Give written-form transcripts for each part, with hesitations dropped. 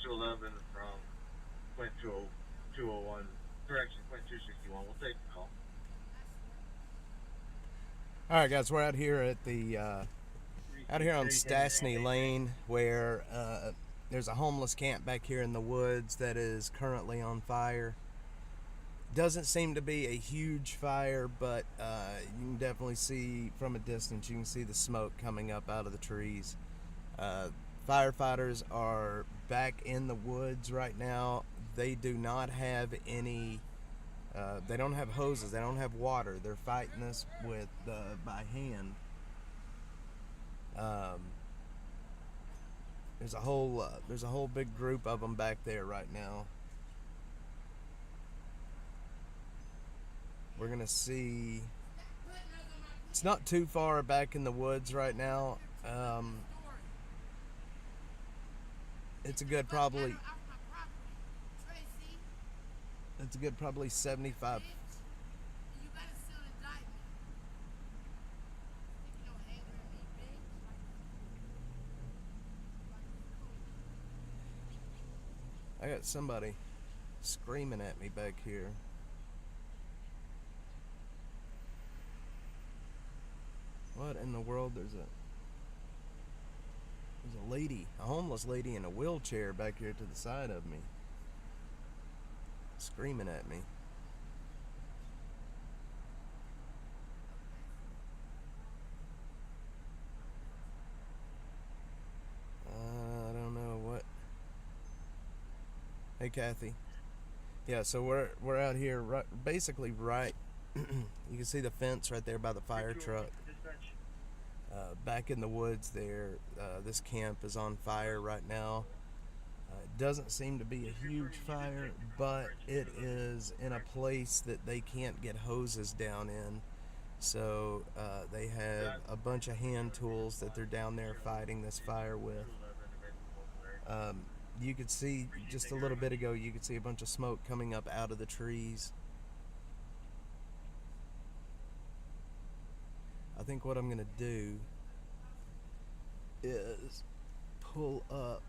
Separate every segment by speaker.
Speaker 1: 211 from point 201, direction point 261. We'll take the call.
Speaker 2: All right, guys, we're out here at the out here on Stastney Lane, where there's a homeless camp back here in the woods that is currently on fire. Doesn't seem to be a huge fire, but you can definitely see from a distance. You can see the smoke coming up out of the trees. Uh, Firefighters are back in the woods right now. They do not have any. They don't have hoses. They don't have water. They're fighting this with by hand. Um, there's a whole big group of them back there right now. We're gonna see. It's not too far back in the woods right now. It's a good probably. It's a good probably 75. I got somebody screaming at me back here. What in the world? There's a lady, a homeless lady in a wheelchair back here to the side of me, screaming at me. I don't know what. Hey, Kathy. Yeah, so we're out here, right, basically right. You can see the fence right there by the fire truck. Back in the woods there, this camp is on fire right now. It doesn't seem to be a huge fire, but it is in a place that they can't get hoses down in. So they have a bunch of hand tools that they're down there fighting this fire with. Um, you could see just a little bit ago, you could see a bunch of smoke coming up out of the trees. I think what I'm going to do is pull up.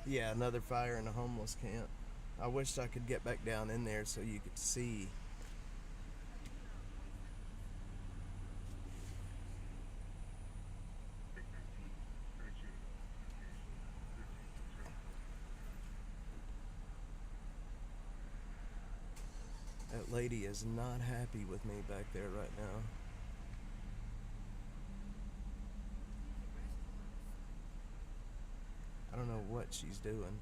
Speaker 2: Yeah, another fire in a homeless camp. I wished I could get back down in there so you could see. That lady is not happy with me back there right now. I don't know what she's doing.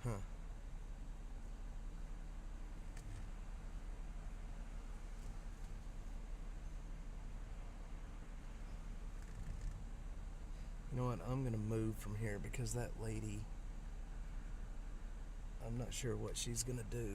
Speaker 2: Huh. You know what? I'm going to move from here because that lady, I'm not sure what she's going to do.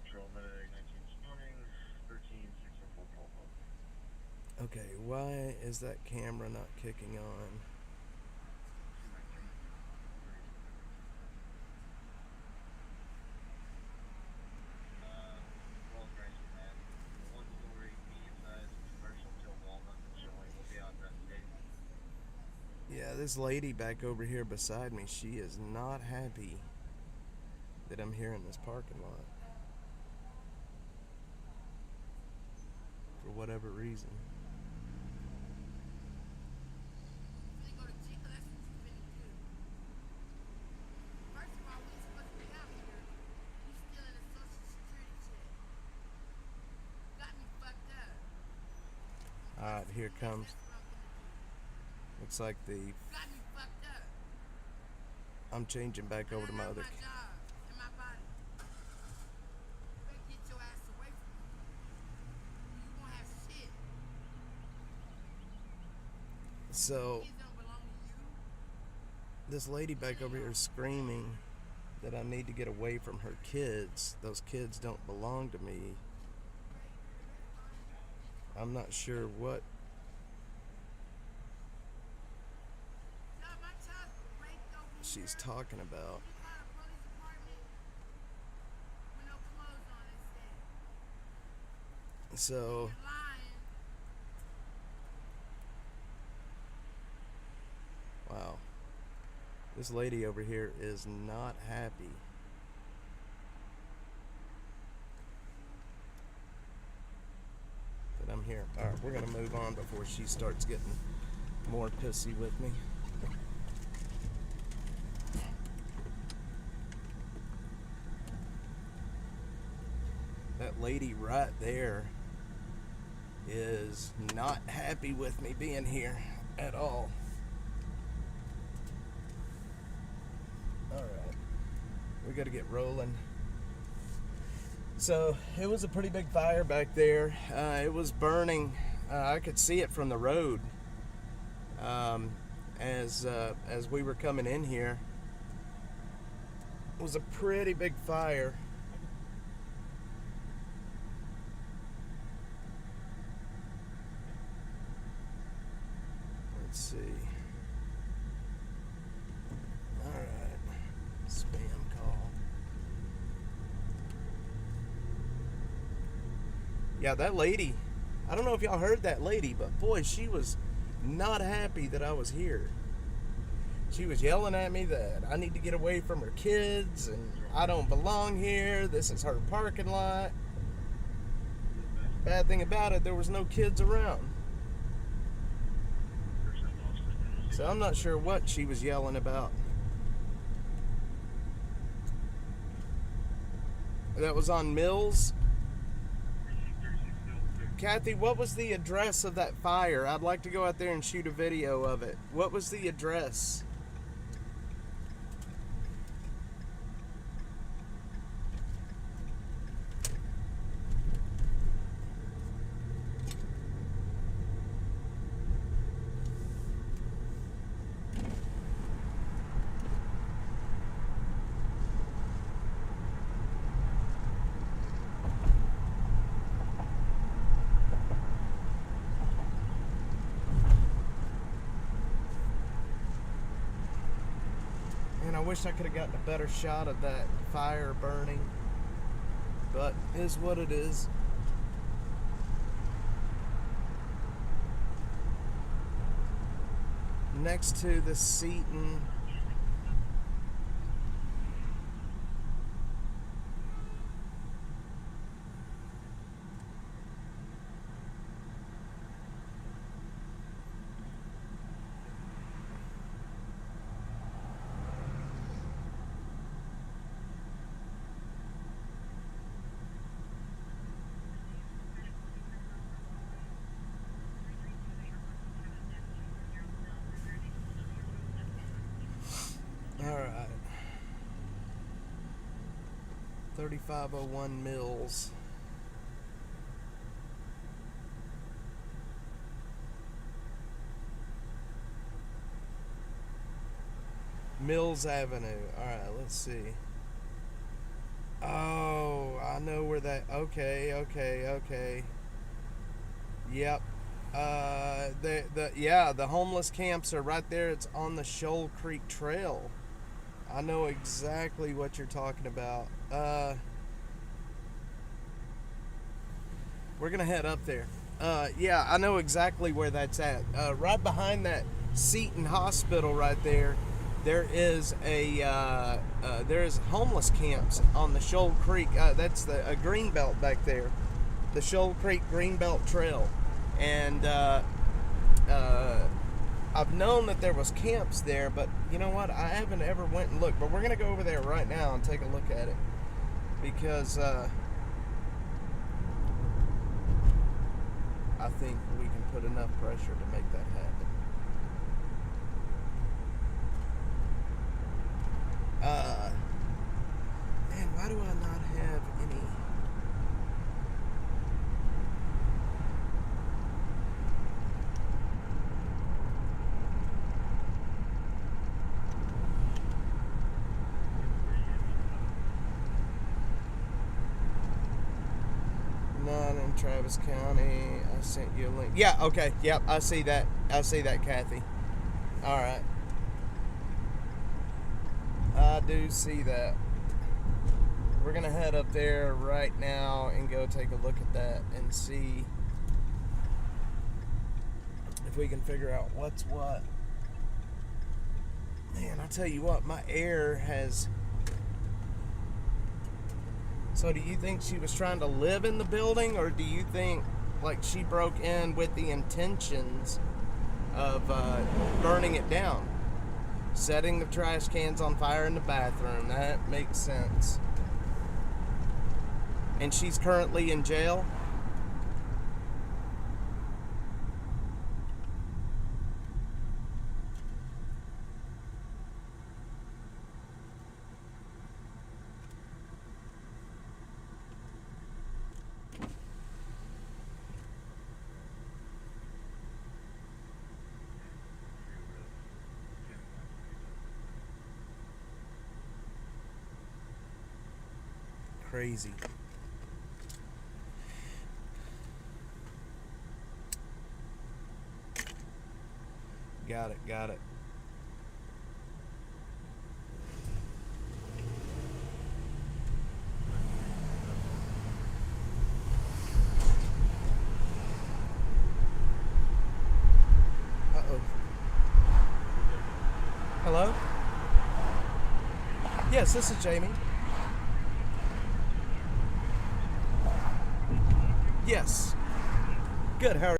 Speaker 1: Patrol medic 19 spawning, 13 604 call.
Speaker 2: Okay, why is that camera not kicking on?
Speaker 1: Well, Grace Command. One story, medium size, commercial till Walnut and showing. We'll be on investigate.
Speaker 2: Yeah, this lady back over here beside me, she is not happy. that I'm here in this parking lot for whatever reason. Alright, here comes. Looks like I'm changing back over to my other. So this lady back over here is screaming that I need to get away from her kids. Those kids don't belong to me. I'm not sure what she's talking about. So wow, this lady over here is not happy. That I'm here. Alright, we're gonna move on before she starts getting more pissy with me. That lady right there is not happy with me being here at all. Alright, we gotta get rolling. So it was a pretty big fire back there. It was burning. I could see it from the road as we were coming in here. It was a pretty big fire. Let's see. All right. Spam call. Yeah, that lady. I don't know if y'all heard that lady, but boy, she was not happy that I was here. She was yelling at me that I need to get away from her kids and I don't belong here. This is her parking lot. Bad thing about it, there was no kids around. So I'm not sure what she was yelling about. That was on Mills. Kathy, what was the address of that fire? I'd like to go out there and shoot a video of it. What was the address? I wish I could have gotten a better shot of that fire burning, but it is what it is. Next to the Seton. Alright. 3501 Mills. Mills Avenue. Alright, let's see. Oh, I know where that... Okay. Yep. The homeless camps are right there. It's on the Shoal Creek Trail. I know exactly what you're talking about. We're gonna head up there. Yeah, I know exactly where that's at. Right behind that Seton Hospital right there there is homeless camps on the Shoal Creek. That's the Greenbelt back there, the Shoal Creek Greenbelt Trail, and I've known that there was camps there, but you know what? I haven't ever went and looked. But we're gonna go over there right now and take a look at it because I think we can put enough pressure to make that happen. Man, why do I not have any? Not in Travis County. I sent you a link. Yeah, okay. Yep, I see that. I see that, Kathy. All right. I do see that. We're going to head up there right now and go take a look at that and see if we can figure out what's what. Man, I tell you what, my air has... So do you think she was trying to live in the building, or do you think like she broke in with the intentions of burning it down? Setting the trash cans on fire in the bathroom. That makes sense. And she's currently in jail? Crazy. Got it, got it. Uh-oh. Hello? Yes, this is Jamie. Yes. Good, how are you?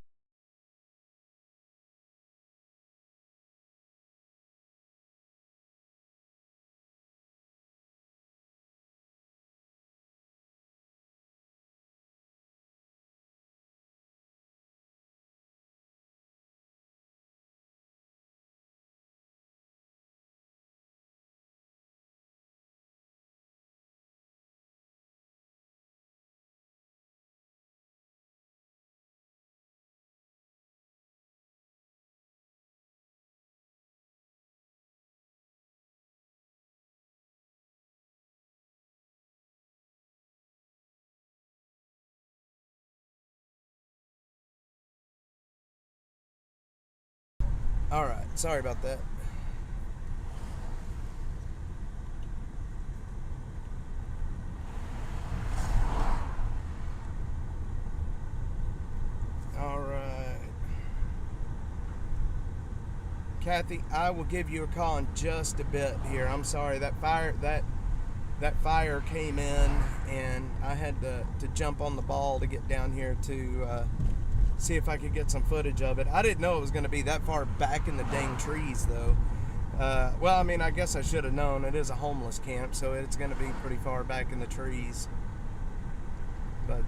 Speaker 2: All right, sorry about that. All right. Kathy, I will give you a call in just a bit here. I'm sorry, that fire came in and I had to jump on the ball to get down here to see if I could get some footage of it. I didn't know it was going to be that far back in the dang trees, though. Well, I mean, I guess I should have known. It is a homeless camp, so it's going to be pretty far back in the trees. But,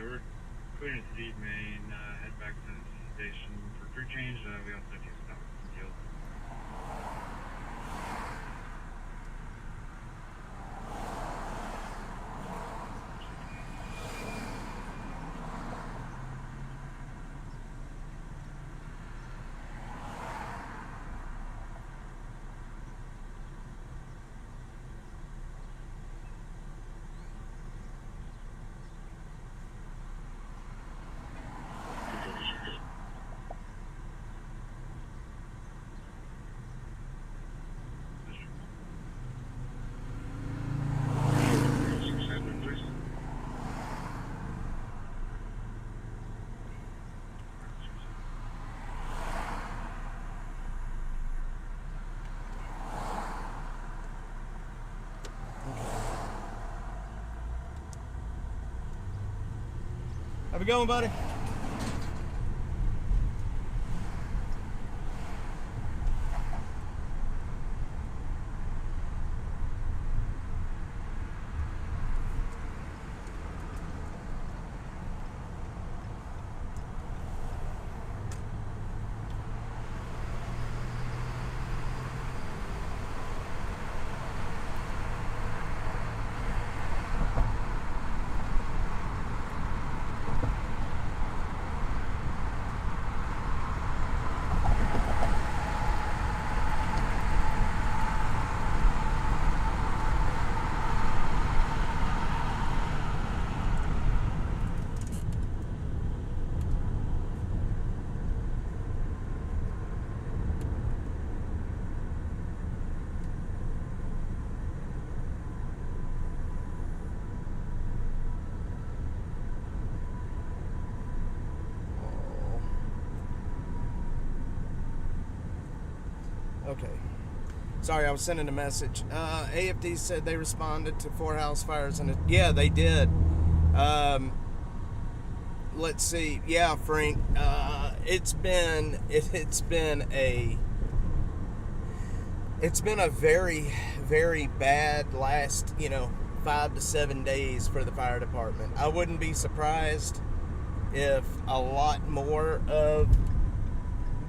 Speaker 1: we're clearing to Deep Main, head back to the station for crew change. We also have to stop at some deals.
Speaker 2: Have a good one, buddy. Okay. Sorry, I was sending a message. AFD said they responded to 4 house fires, and yeah, they did. Let's see. Yeah, Frank. It's been a very, very bad last 5 to 7 days for the fire department. I wouldn't be surprised if a lot more of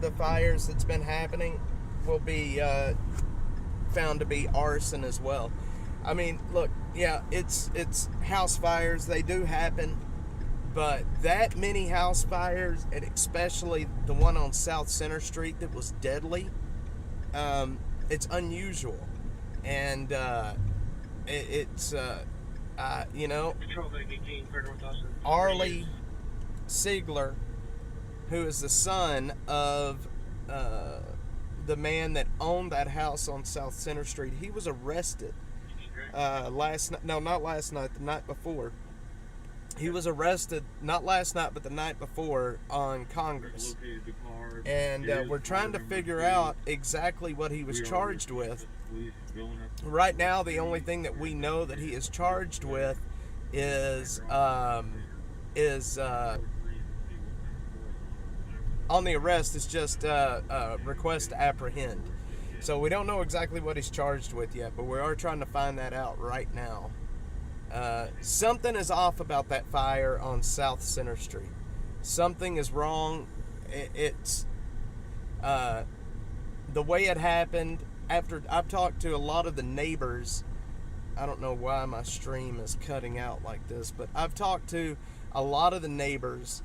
Speaker 2: the fires that's been happening will be found to be arson as well. I mean, look, yeah, it's house fires. They do happen, but that many house fires, and especially the one on South Center Street that was deadly, it's unusual, and it's Arlie Siegler, who is the son of the man that owned that house on South Center Street. He was arrested last night. No, not last night. The night before. He was arrested not last night, but the night before on Congress. And we're trying to figure out exactly what he was charged with. Right now, the only thing that we know that he is charged with is on the arrest is just request to apprehend. So we don't know exactly what he's charged with yet, but we are trying to find that out right now. Something is off about that fire on South Center Street. Something is wrong. It's the way it happened. After I've talked to a lot of the neighbors, I don't know why my stream is cutting out like this, but I've talked to a lot of the neighbors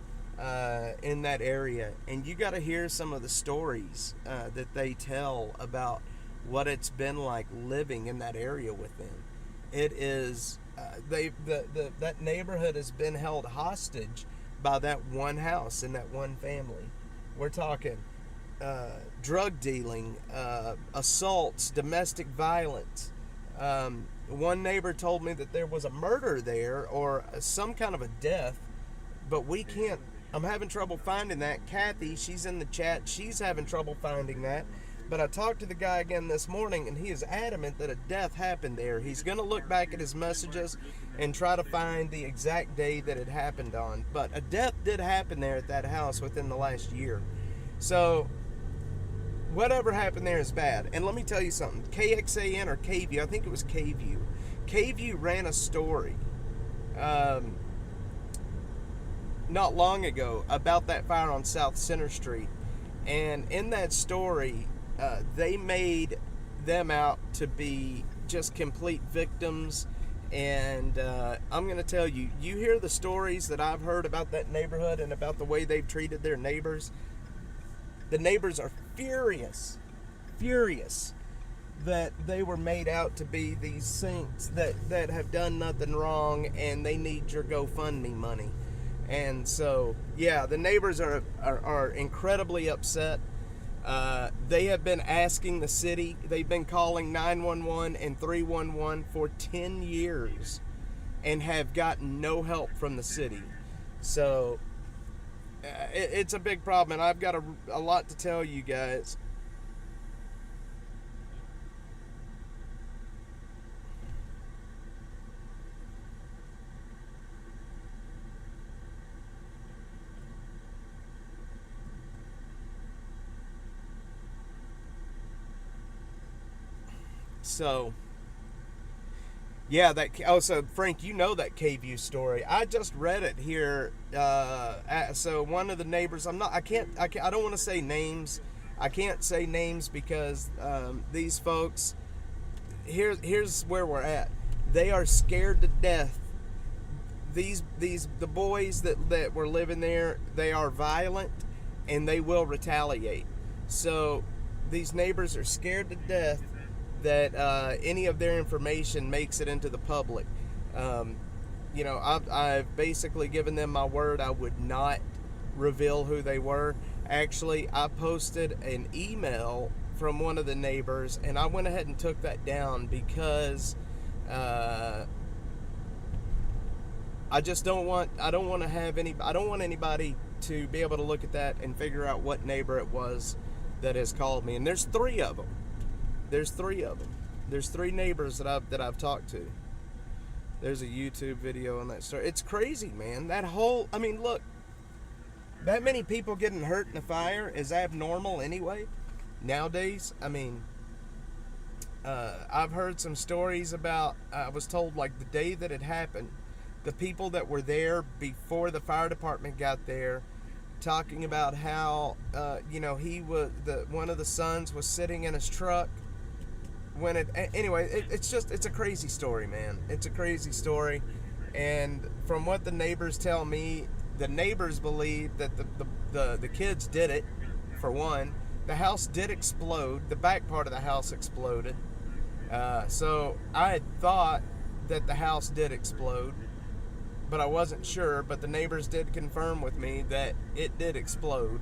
Speaker 2: in that area, and you got to hear some of the stories that they tell about what it's been like living in that area with them. It is that neighborhood has been held hostage by that one house and that one family. We're talking drug dealing, assaults, domestic violence. One neighbor told me that there was a murder there or some kind of a death, but we can't. I'm having trouble finding that. Kathy, she's in the chat. She's having trouble finding that. But I talked to the guy again this morning, and he is adamant that a death happened there. He's going to look back at his messages and try to find the exact day that it happened on. But a death did happen there at that house within the last year. So whatever happened there is bad. And let me tell you something. KXAN or KView, I think it was KView. KView ran a story not long ago about that fire on South Center Street. And in that story, they made them out to be just complete victims. And I'm going to tell you, you hear the stories that I've heard about that neighborhood and about the way they've treated their neighbors. The neighbors are furious that they were made out to be these saints that have done nothing wrong, and they need your GoFundMe money. And so, yeah, the neighbors are incredibly upset. They have been asking the city. They've been calling 911 and 311 for 10 years and have gotten no help from the city. So it's a big problem, and I've got a lot to tell you guys. So, yeah, so Frank, you know that K-View story. I just read it here. So one of the neighbors, I don't want to say names. I can't say names because these folks, here's where we're at. They are scared to death. The boys that were living there, they are violent and they will retaliate. So these neighbors are scared to death that any of their information makes it into the public. I've basically given them my word I would not reveal who they were. Actually, I posted an email from one of the neighbors, and I went ahead and took that down because I don't want anybody to be able to look at that and figure out what neighbor it was that has called me. And there's three of them. There's three neighbors that I've talked to. There's a YouTube video on that story. It's crazy, man. Look, that many people getting hurt in a fire is abnormal anyway. Nowadays, I've heard some stories about, I was told like the day that it happened, the people that were there before the fire department got there, talking about how, one of the sons was sitting in his truck it's a crazy story, man. It's a crazy story. And from what the neighbors tell me, the neighbors believe that the kids did it, for one. The house did explode. The back part of the house exploded. So I had thought that the house did explode, but I wasn't sure. But the neighbors did confirm with me that it did explode.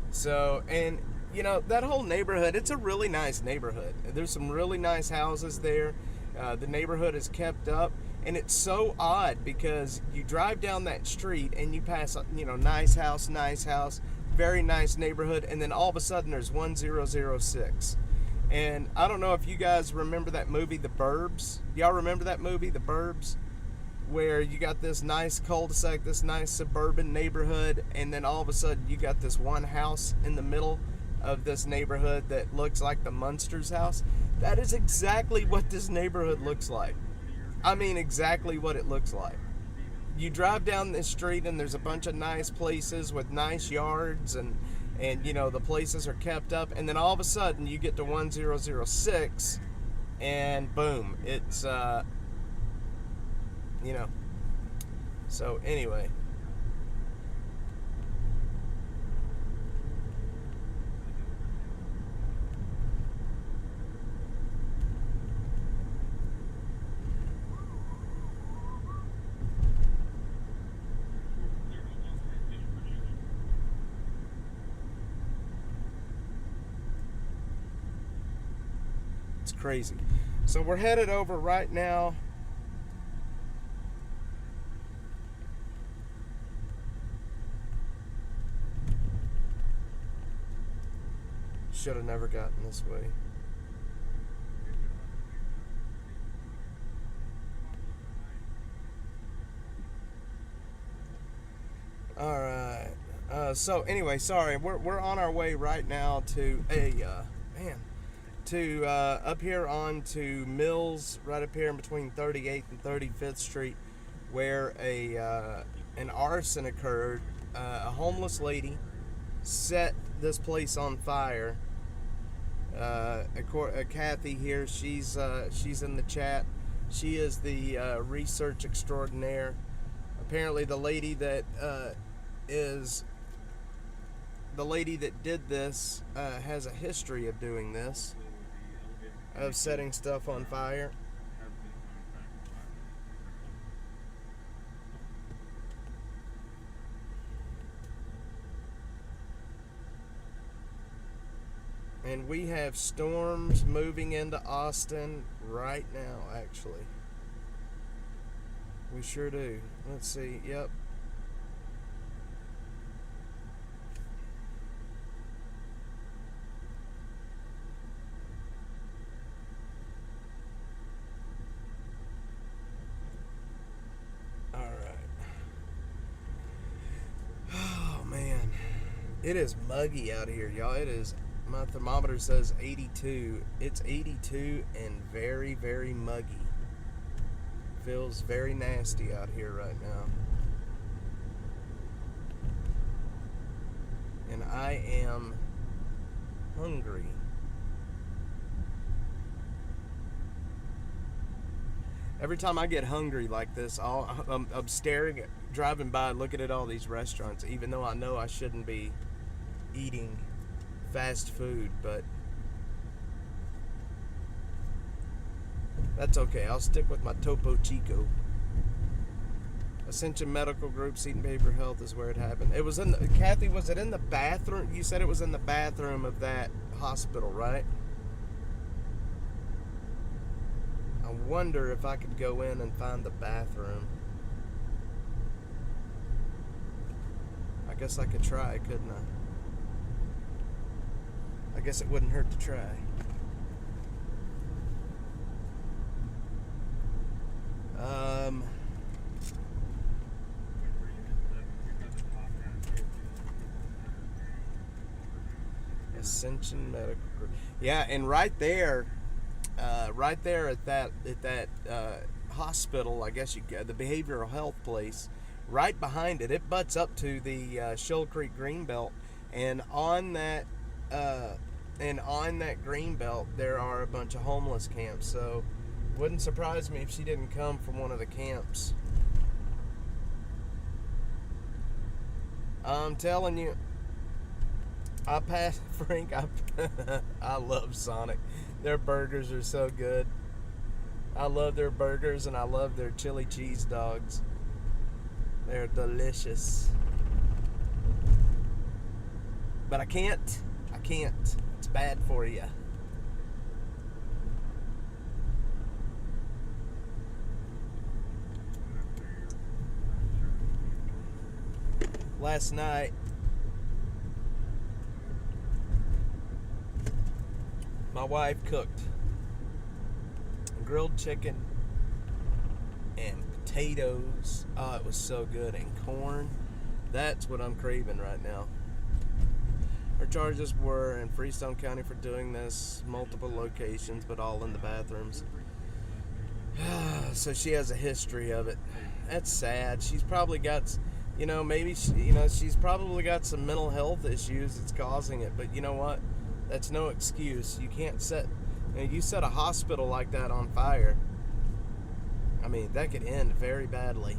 Speaker 2: So, and that whole neighborhood, it's a really nice neighborhood. There's some really nice houses there. The neighborhood is kept up. And it's so odd because you drive down that street and you pass, nice house, very nice neighborhood. And then all of a sudden there's 1006. And I don't know if you guys remember that movie, The Burbs. Y'all remember that movie, The Burbs? Where you got this nice cul-de-sac, this nice suburban neighborhood. And then all of a sudden you got this one house in the middle of this neighborhood that looks like the Munsters house. That is exactly what this neighborhood looks like. Exactly what it looks like. You drive down this street and there's a bunch of nice places with nice yards and the places are kept up, and then all of a sudden you get to 1006 and boom, it's so anyway. Crazy. So we're headed over right now. Should have never gotten this way. All right. So anyway, sorry. We're on our way right now to up here on to Mills, right up here in between 38th and 35th Street, where an arson occurred. A homeless lady set this place on fire. Kathy here, she's in the chat. She is the research extraordinaire. Apparently, the lady that did this has a history of doing this. Of setting stuff on fire. And we have storms moving into Austin right now, actually. We sure do. Let's see. Yep. It is muggy out here, y'all. It is My thermometer says 82. It's 82 and very, very muggy. Feels very nasty out here right now. And I am hungry. Every time I get hungry like this, I'm staring, driving by, looking at all these restaurants, even though I know I shouldn't be eating fast food, but that's okay. I'll stick with my Topo Chico. Ascension Medical Group, Seton Paper Health is where it happened. It was in the, Kathy, was it in the bathroom? You said it was in the bathroom of that hospital, right? I wonder if I could go in and find the bathroom. I guess I could try, couldn't I? I guess it wouldn't hurt to try. Ascension Medical Group. Yeah, and right there at that hospital, I guess the behavioral health place, right behind it, it butts up to the Shoal Creek Greenbelt, and on that Greenbelt there are a bunch of homeless camps. So, wouldn't surprise me if she didn't come from one of the camps. I'm telling you. I passed Frank. I love Sonic. Their burgers are so good. I love their burgers and I love their chili cheese dogs. They're delicious. But I can't. It's bad for you. Last night, my wife cooked grilled chicken and potatoes. Oh, it was so good. And corn. That's what I'm craving right now. Her charges were in Freestone County for doing this, multiple locations, but all in the bathrooms. So she has a history of it. That's sad. She's probably got, she's probably got some mental health issues that's causing it. But you know what? That's no excuse. You can't you set a hospital like that on fire. I mean, that could end very badly.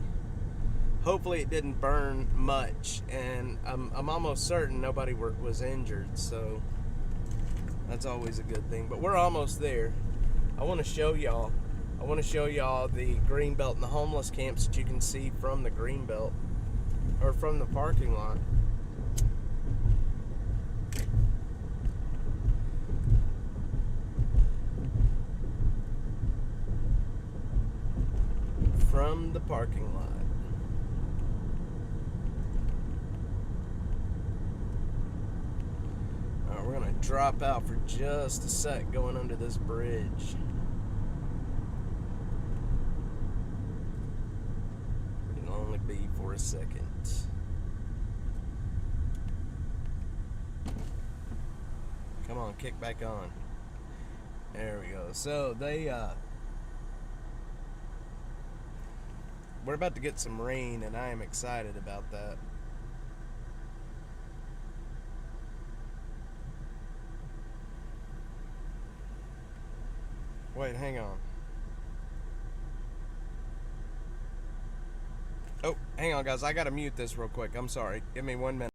Speaker 2: Hopefully it didn't burn much, and I'm almost certain nobody was injured, so that's always a good thing. But we're almost there. I want to show y'all the Greenbelt and the homeless camps that you can see from the Greenbelt, or from the parking lot. From the parking lot. Alright, we're gonna drop out for just a sec going under this bridge. It'll only be for a second. Come on, kick back on. There we go. So we're about to get some rain, and I am excited about that. Wait, hang on. Oh, hang on, guys. I gotta mute this real quick. I'm sorry. Give me 1 minute.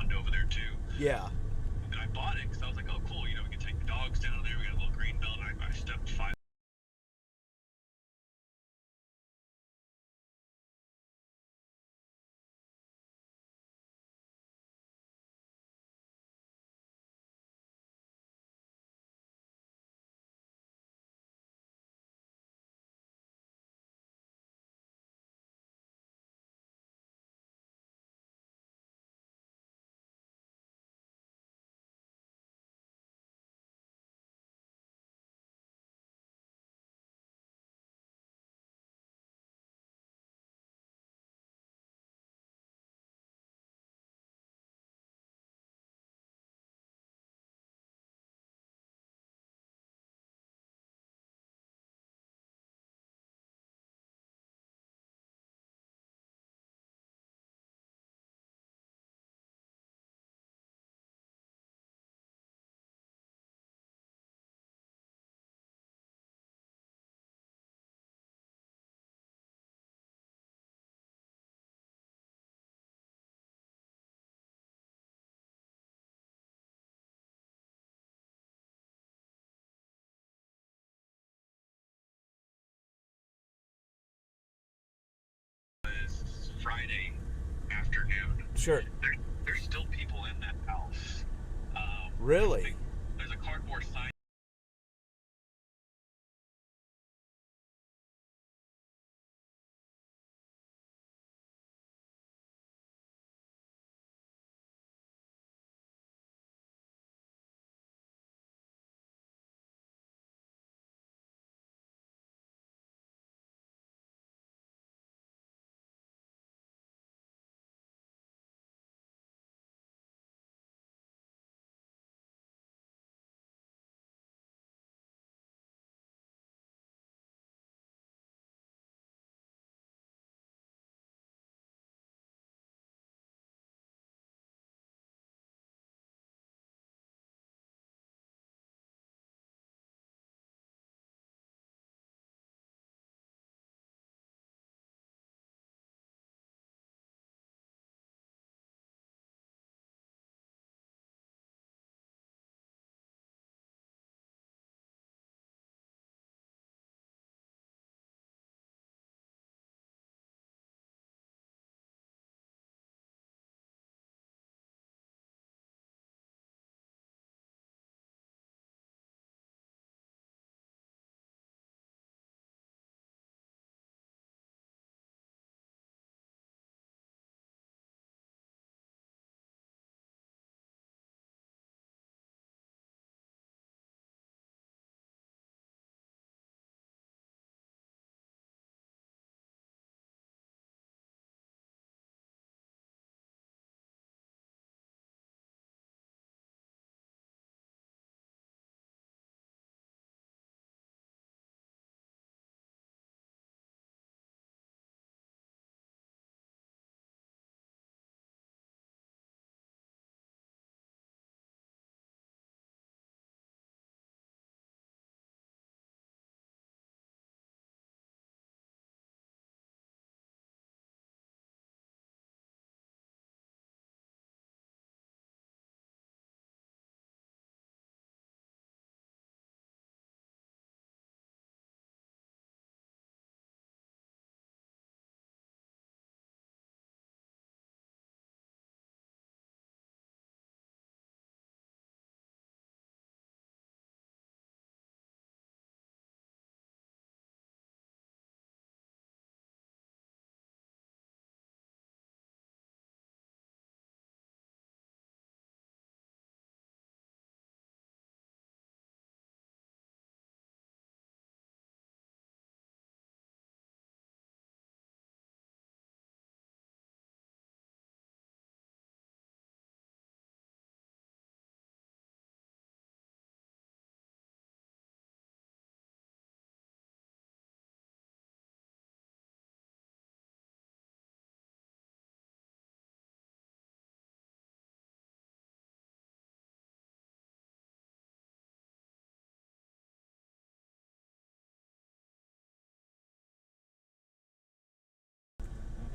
Speaker 1: pond over there too.
Speaker 2: Yeah.
Speaker 1: And I bought it because I was like, oh, cool, we can take the dogs down there. We got a little Greenbelt. I stepped 5. Friday afternoon.
Speaker 2: Sure.
Speaker 1: There's still people in that house.
Speaker 2: Really?
Speaker 1: There's a cardboard sign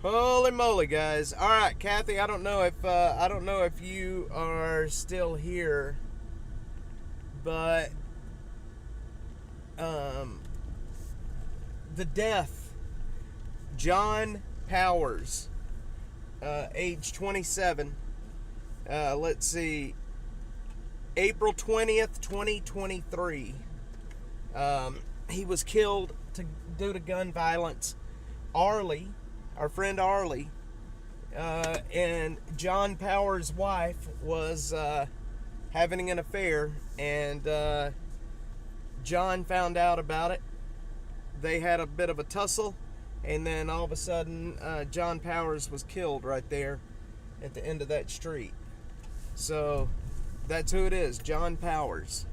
Speaker 2: Holy moly, guys! All right, Kathy. I don't know if you are still here, but the death, John Powers, age 27. Let's see, April 20th, 2023. He was killed due to gun violence. Arlie, our friend Arlie, and John Powers' wife was having an affair, and John found out about it. They had a bit of a tussle, and then all of a sudden, John Powers was killed right there at the end of that street. So that's who it is, John Powers.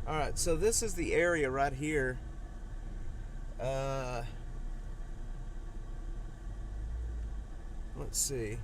Speaker 2: All right, so this is the area right here. Let's see.